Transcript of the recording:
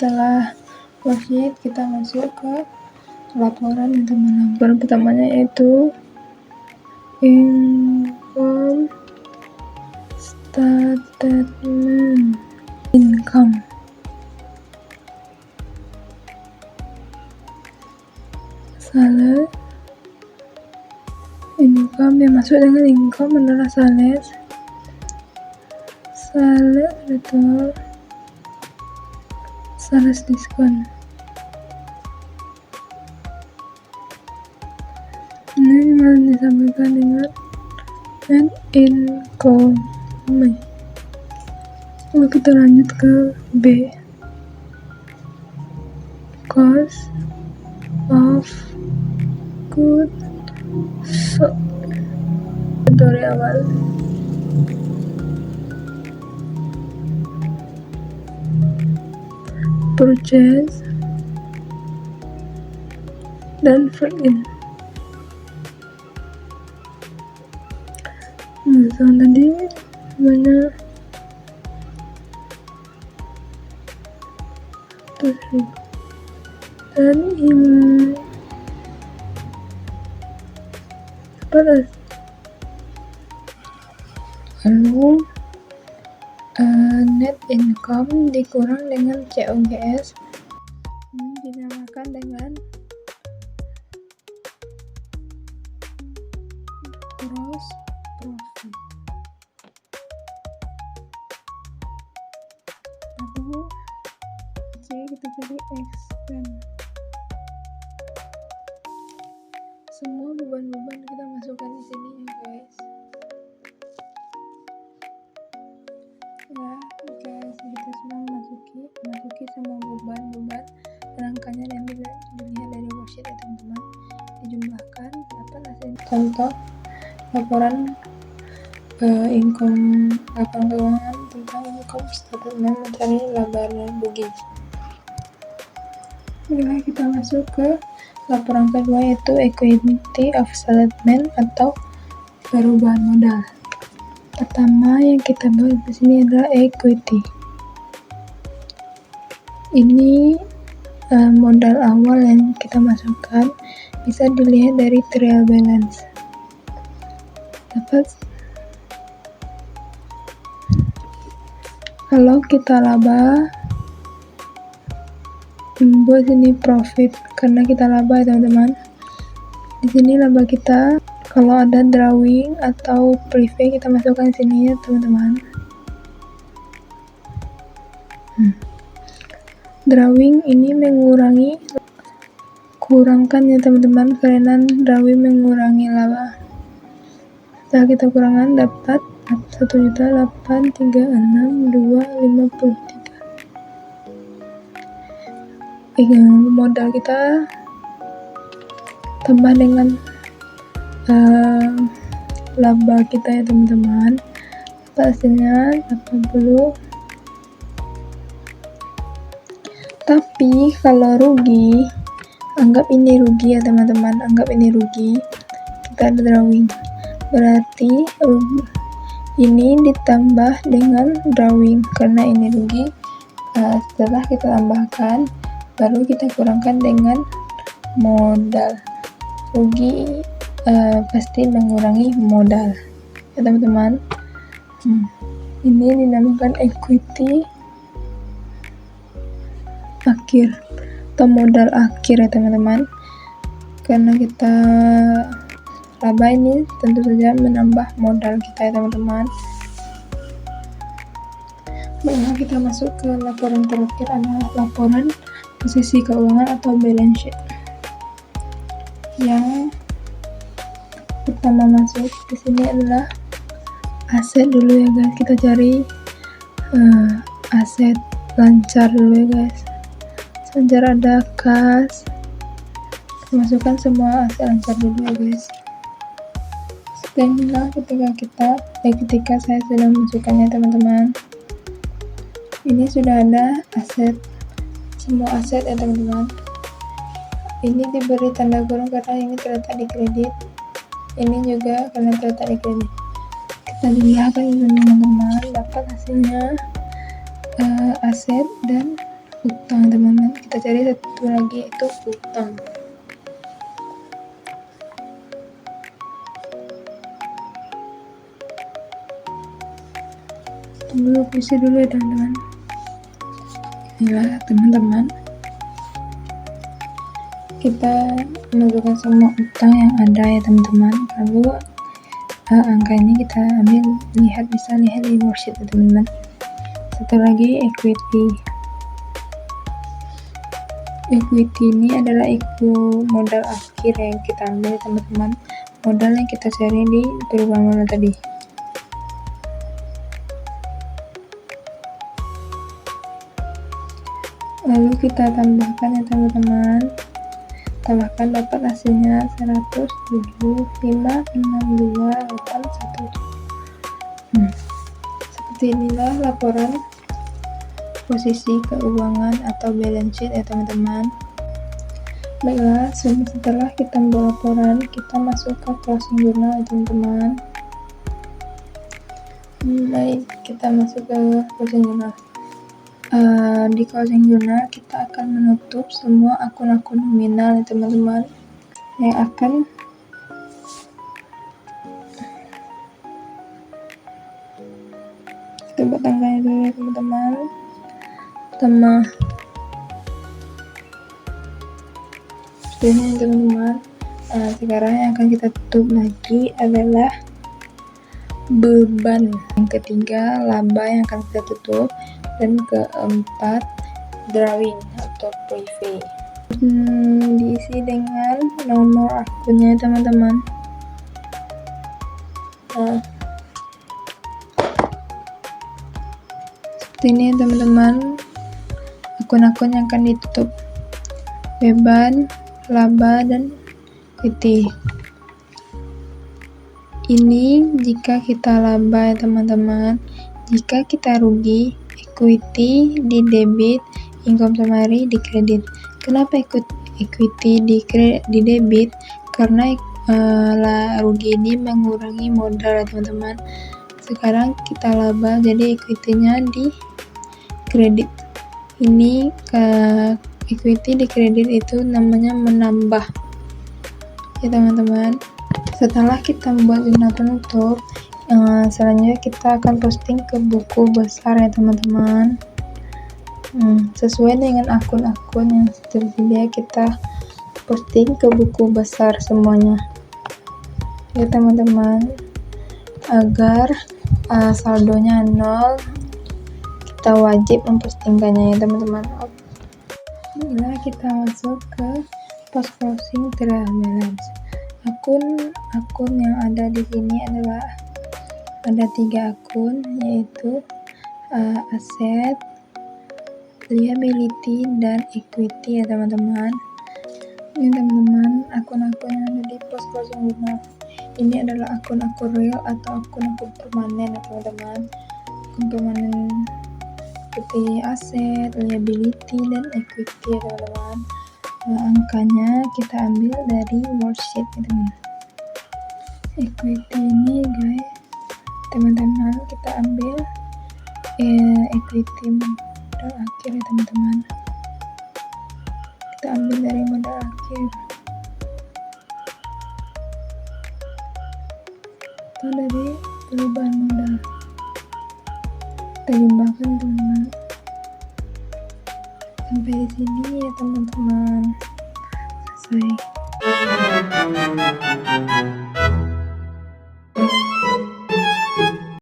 setelah worksheet kita masuk ke laporan yang teman. Laporan pertamanya yaitu income statement, income. Sales, income yang masuk dengan income adalah sales betul, sales diskon. Ini malah disampaikan dengan net income. Lalu kita lanjut ke B, cost of goods sold. Dari awal purchase dan freight in. Tadi banyak dan ini lalu net income dikurang dengan COGS, ini dinamakan dengan gross profit. Lalu C kita cari expense. Semua beban-beban kita masukkan di sini ya guys. Ya, guys, kita sudah memasuki semua beban rangkaian yang dilihat dari worksheet ya teman-teman, dijumlahkan dapat hasil. Contoh laporan income, laporan keuangan tentang income statement mencari laba dan rugi. Bila kita masuk ke laporan kedua yaitu equity of statement atau perubahan modal. Pertama yang kita bahas di sini adalah equity. Ini modal awal yang kita masukkan, bisa dilihat dari trial balance. Dapat kalau kita laba, buat sini profit karena kita laba ya teman-teman. Di sini laba kita. Kalau ada drawing atau preview kita masukkan di sini ya teman-teman. Drawing ini kurangkan ya teman-teman, karena drawing mengurangi laba. Setelah kita kurangkan dapat 1.836.253. Modal kita tambah dengan laba kita ya teman-teman, hasilnya 80. Tapi kalau rugi, anggap ini rugi ya teman-teman, kita ada drawing, berarti ini ditambah dengan drawing karena ini rugi. Setelah kita tambahkan, baru kita kurangkan dengan modal. Rugi pasti mengurangi modal ya teman-teman. Ini dinamakan equity akhir atau modal akhir ya teman-teman, karena kita laba ini tentu saja menambah modal kita ya teman-teman. Baiklah, kita masuk ke laporan terakhir adalah laporan posisi keuangan atau balance sheet. Yang pertama masuk di sini adalah aset dulu ya guys. Kita cari aset lancar dulu ya guys. Lancar ada kas. Masukkan semua aset lancar dulu ya guys. Setelah ketika saya sudah memasukkannya teman-teman, ini sudah ada aset, semua aset ya teman-teman. Ini diberi tanda kurung karena ini terletak di kredit, ini juga karena terletak di kredit. Kita lihat teman-teman, dapat hasilnya aset dan utang teman-teman. Kita cari satu lagi yaitu utang. Tunggu puisi dulu ya teman-teman. Inilah teman-teman, kita menunjukkan semua utang yang ada ya teman-teman. Lalu angka ini kita ambil, bisa lihat di worksheet ya teman-teman. Satu lagi equity. Equity ini adalah modal akhir yang kita ambil teman-teman, modal yang kita cari di perubahan modal tadi. Lalu kita tambahkan ya teman-teman, tambahkan, dapat hasilnya 107,562,81. Seperti inilah laporan posisi keuangan atau balance sheet ya teman-teman. Baiklah, setelah kita membuat laporan, kita masuk ke closing journal ya teman-teman. Baik, kita masuk ke closing journal. Di closing journal kita akan menutup semua akun-akun nominal ya teman-teman, yang akan kita buat tanggalnya dulu ya teman-teman. Pertama, ini teman-teman. Sekarang yang akan kita tutup lagi adalah beban. Yang ketiga, laba yang akan kita tutup, dan keempat, drawing atau preview. Diisi dengan nomor akunnya teman-teman. Seperti ini teman-teman, akun-akun yang akan ditutup: beban, laba, dan equity. Ini jika kita laba ya teman-teman. Jika kita rugi, equity di debit, income summary di kredit. Kenapa equity di debit? Karena rugi ini mengurangi modal ya teman-teman. Sekarang kita laba, jadi equity-nya di kredit. Ini equity di kredit itu namanya menambah ya teman-teman. Setelah kita membuat jurnal penutup, selanjutnya kita akan posting ke buku besar ya teman-teman. Sesuai dengan akun-akun yang tersedia, kita posting ke buku besar semuanya ya teman-teman, agar saldonya 0. Kita wajib mempostingkannya ya teman-teman. Bila kita masuk ke post closing trial balance, akun yang ada di sini adalah ada 3 akun, yaitu aset, liability, dan equity ya teman-teman. Ini teman-teman, akun-akun yang ada di post closing journal. Ini adalah akun-akun real atau akun-akun permanen ya teman-teman. Akun permanen seperti aset, liability, dan equity ya teman-teman. Angkanya kita ambil dari worksheet ya teman-teman. Equity ini guys, teman-teman, kita ambil equity modal akhir ya teman-teman. Kita ambil dari modal akhir atau dari perubahan modal, kita jumlahkan teman-teman. Sampai di sini ya teman-teman, selesai.